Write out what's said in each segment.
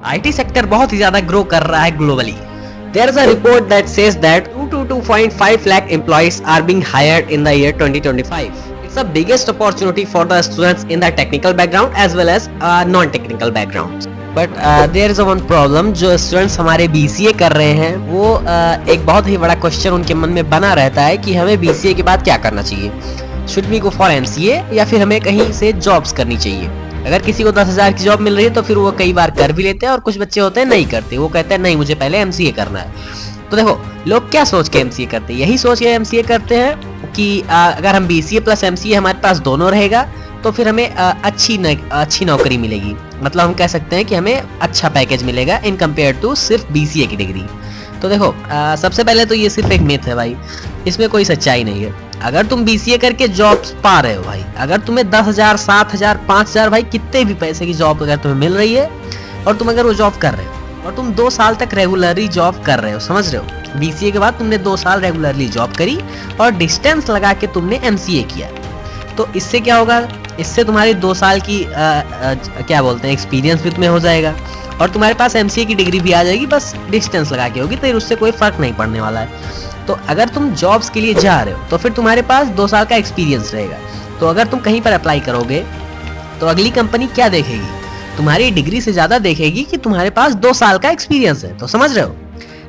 IT sector बहुत ही ज्यादा grow कर रहा है globally. There is a report that says that 2 to 2.5 lakh employees are being hired in the year 2025. It's the biggest opportunity for the students in the technical background as well as non-technical backgrounds. But there is a one problem, जो students हमारे BCA कर रहे हैं वो एक बहुत ही बड़ा question उनके मन में बना रहता है कि हमें BCA के बाद क्या करना चाहिए। Should we go for MCA या फिर हमें कहीं से जॉब्स करनी चाहिए। अगर किसी को 10,000 की जॉब मिल रही है तो फिर वो कई बार कर भी लेते हैं और कुछ बच्चे होते हैं नहीं करते, वो कहते हैं नहीं मुझे पहले MCA करना है। तो देखो लोग क्या सोच के MCA करते हैं, यही सोच के MCA करते हैं कि अगर हम BCA प्लस MCA हमारे पास दोनों रहेगा तो फिर हमें अच्छी नौकरी मिलेगी। मतलब हम कह सकते हैं कि हमें अच्छा पैकेज मिलेगा इन कंपेयर टू सिर्फ BCA की डिग्री। तो देखो सबसे पहले तो ये सिर्फ एक मिथ है भाई, इसमें कोई सच्चाई नहीं है। अगर तुम BCA करके जॉब पा रहे हो भाई, अगर तुम्हें 10,000 7,000 5,000 भाई कितने भी पैसे की जॉब अगर तुम्हें मिल रही है और तुम अगर वो जॉब कर रहे हो और तुम 2 साल तक रेगुलरली जॉब कर रहे हो, समझ रहे हो, BCA के बाद तुमने 2 साल रेगुलरली जॉब करी और डिस्टेंस लगा के तुमने MCA किया, तो इससे क्या होगा, इससे तुम्हारी 2 साल की क्या बोलते हैं एक्सपीरियंस भी तुम्हें हो जाएगा और तुम्हारे पास MCA की डिग्री भी आ जाएगी, बस डिस्टेंस लगा के होगी, तो उससे कोई फर्क नहीं पड़ने वाला है। तो अगर तुम जॉब्स के लिए जा रहे हो तो फिर तुम्हारे पास 2 साल का एक्सपीरियंस रहेगा। तो अगर तुम कहीं पर अप्लाई करोगे तो अगली कंपनी क्या देखेगी, तुम्हारी डिग्री से ज्यादा देखेगी कि तुम्हारे पास 2 साल का एक्सपीरियंस है। तो समझ रहे हो,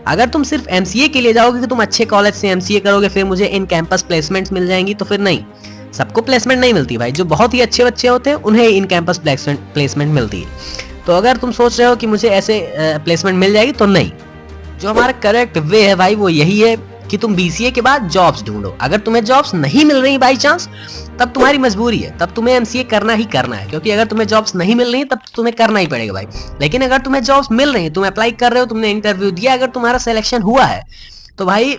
अगर तुम सिर्फ MCA के लिए जाओगे कि तुम अच्छे कॉलेज से MCA करोगे फिर मुझे इन कैंपस प्लेसमेंट्स मिल जाएंगी, तो फिर नहीं, सबको प्लेसमेंट नहीं मिलती भाई। जो बहुत ही अच्छे बच्चे होते हैं उन्हें इन कैंपस प्लेसमेंट मिलती है। तो अगर तुम सोच रहे हो कि मुझे ऐसे प्लेसमेंट मिल जाएगी, तो नहीं, जो हमारा करेक्ट वे है भाई वो यही है कि तुम BCA के बाद जॉब्स ढूंढो। अगर तुम्हें जॉब्स नहीं मिल रही बाई चांस, तब तुम्हारी मजबूरी है, तब तुम्हें MCA करना ही करना है, क्योंकि अगर तुम्हें जॉब्स नहीं मिल रही तब तुम्हें करना ही पड़ेगा भाई। लेकिन अगर तुम्हें जॉब्स मिल रही है, तुम अप्लाई कर रहे हो, तुमने इंटरव्यू दिया, अगर तुम्हारा सिलेक्शन हुआ है तो भाई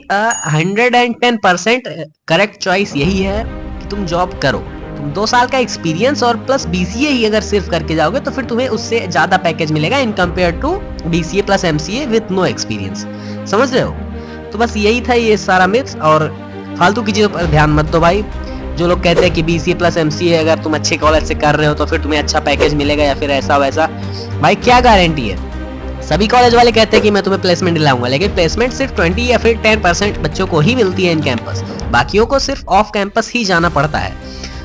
110% करेक्ट चॉइस यही है कि तुम जॉब करो। तुम 2 साल का एक्सपीरियंस और प्लस BCA ही अगर सिर्फ करके जाओगे तो फिर तुम्हें उससे ज्यादा पैकेज मिलेगा in compare to BCA plus MCA with no experience. समझ रहे हो, तो बस यही था ये सारा मिथ, और फालतू की चीजों पर ध्यान मत दो भाई। जो लोग कहते हैं कि BCA प्लस MCA अगर तुम अच्छे कॉलेज से कर रहे हो तो फिर तुम्हें अच्छा पैकेज मिलेगा या फिर ऐसा वैसा, भाई क्या गारंटी है। सभी कॉलेज वाले कहते हैं कि मैं तुम्हें प्लेसमेंट दिलाऊंगा, लेकिन प्लेसमेंट सिर्फ 20 या फिर 10% बच्चों को ही मिलती है इन कैंपस, बाकियों को सिर्फ ऑफ कैंपस ही जाना पड़ता है।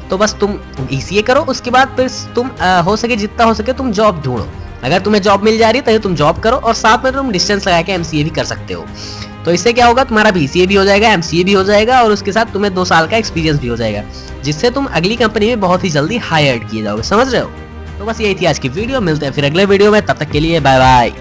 तो बस तुम BCA करो, उसके बाद फिर तुम हो सके जितना हो सके तुम जॉब ढूंढो। अगर तुम्हें जॉब मिल जा रही है तो तुम जॉब करो और साथ में तुम डिस्टेंस लगा के MCA भी कर सकते हो। तो इससे क्या होगा, तुम्हारा BCA भी हो जाएगा, MCA भी हो जाएगा और उसके साथ तुम्हें 2 साल का एक्सपीरियंस भी हो जाएगा, जिससे तुम अगली कंपनी में बहुत ही जल्दी हायर्ड किए जाओगे। समझ रहे हो, तो बस यही थी आज की वीडियो, मिलते हैं फिर अगले वीडियो में, तब तक के लिए बाय बाय।